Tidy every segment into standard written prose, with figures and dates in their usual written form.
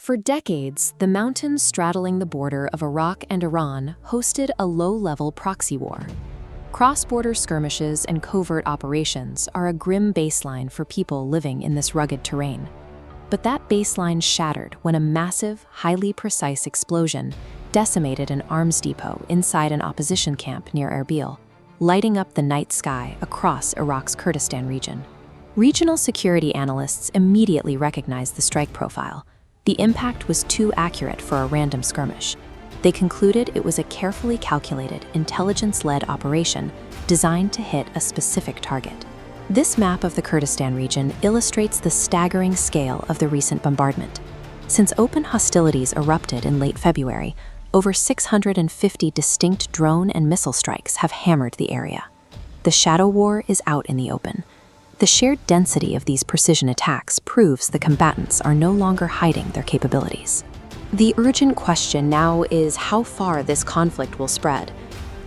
For decades, the mountains straddling the border of Iraq and Iran hosted a low-level proxy war. Cross-border skirmishes and covert operations are a grim baseline for people living in this rugged terrain. But that baseline shattered when a massive, highly precise explosion decimated an arms depot inside an opposition camp near Erbil, lighting up the night sky across Iraq's Kurdistan region. Regional security analysts immediately recognized the strike profile. The impact was too accurate for a random skirmish. They concluded it was a carefully calculated, intelligence-led operation designed to hit a specific target. This map of the Kurdistan region illustrates the staggering scale of the recent bombardment. Since open hostilities erupted in late February, over 650 distinct drone and missile strikes have hammered the area. The shadow war is out in the open. The sheer density of these precision attacks proves the combatants are no longer hiding their capabilities. The urgent question now is how far this conflict will spread.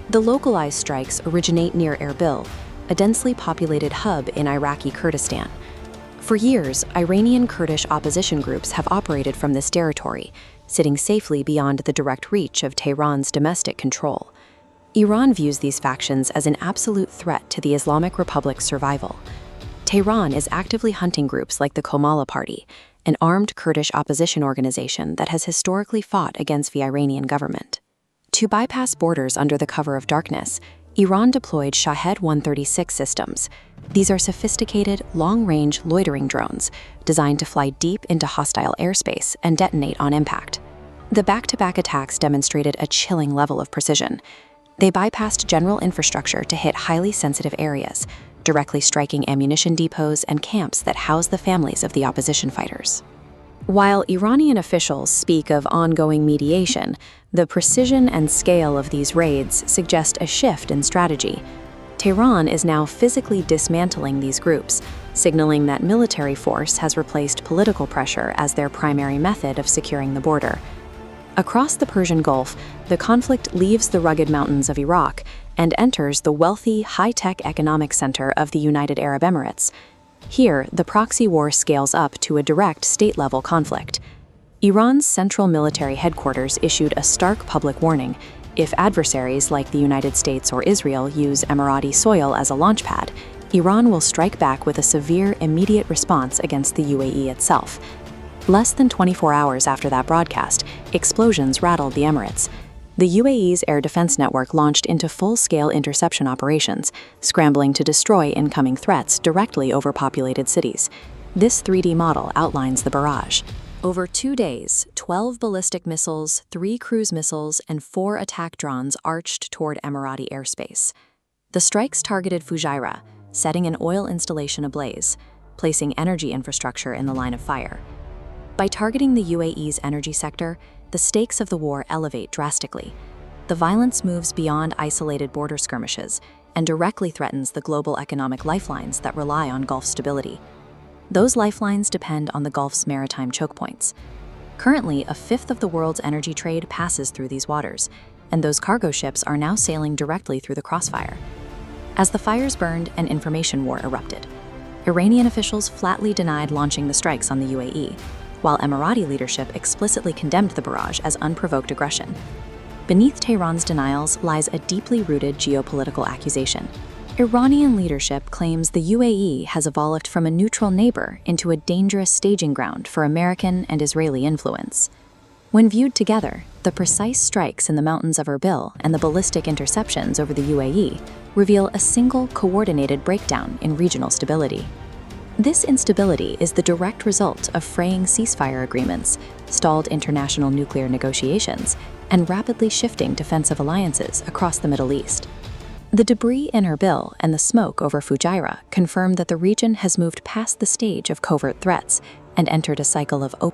The localized strikes originate near Erbil, a densely populated hub in Iraqi Kurdistan. For years, Iranian Kurdish opposition groups have operated from this territory, sitting safely beyond the direct reach of Tehran's domestic control. Iran views these factions as an absolute threat to the Islamic Republic's survival. Tehran is actively hunting groups like the Komala Party, an armed Kurdish opposition organization that has historically fought against the Iranian government. To bypass borders under the cover of darkness, Iran deployed Shahed 136 systems. These are sophisticated, long-range loitering drones designed to fly deep into hostile airspace and detonate on impact. The back-to-back attacks demonstrated a chilling level of precision. They bypassed general infrastructure to hit highly sensitive areas, directly striking ammunition depots and camps that house the families of the opposition fighters. While Iranian officials speak of ongoing mediation, the precision and scale of these raids suggest a shift in strategy. Tehran is now physically dismantling these groups, signaling that military force has replaced political pressure as their primary method of securing the border. Across the Persian Gulf, the conflict leaves the rugged mountains of Iraq and enters the wealthy, high-tech economic center of the United Arab Emirates. Here, the proxy war scales up to a direct state-level conflict. Iran's central military headquarters issued a stark public warning: if adversaries like the United States or Israel use Emirati soil as a launchpad, Iran will strike back with a severe, immediate response against the UAE itself. Less than 24 hours after that broadcast, explosions rattled the Emirates. The UAE's air defense network launched into full-scale interception operations, scrambling to destroy incoming threats directly over populated cities. This 3D model outlines the barrage. Over 2 days, 12 ballistic missiles, 3 cruise missiles, and 4 attack drones arched toward Emirati airspace. The strikes targeted Fujairah, setting an oil installation ablaze, placing energy infrastructure in the line of fire. By targeting the UAE's energy sector, the stakes of the war elevate drastically. The violence moves beyond isolated border skirmishes and directly threatens the global economic lifelines that rely on Gulf stability. Those lifelines depend on the Gulf's maritime choke points. Currently, a fifth of the world's energy trade passes through these waters, and those cargo ships are now sailing directly through the crossfire. As the fires burned, an information war erupted. Iranian officials flatly denied launching the strikes on the UAE, while Emirati leadership explicitly condemned the barrage as unprovoked aggression. Beneath Tehran's denials lies a deeply rooted geopolitical accusation. Iranian leadership claims the UAE has evolved from a neutral neighbor into a dangerous staging ground for American and Israeli influence. When viewed together, the precise strikes in the mountains of Erbil and the ballistic interceptions over the UAE reveal a single coordinated breakdown in regional stability. This instability is the direct result of fraying ceasefire agreements, stalled international nuclear negotiations, and rapidly shifting defensive alliances across the Middle East. The debris in Erbil and the smoke over Fujairah confirm that the region has moved past the stage of covert threats and entered a cycle of open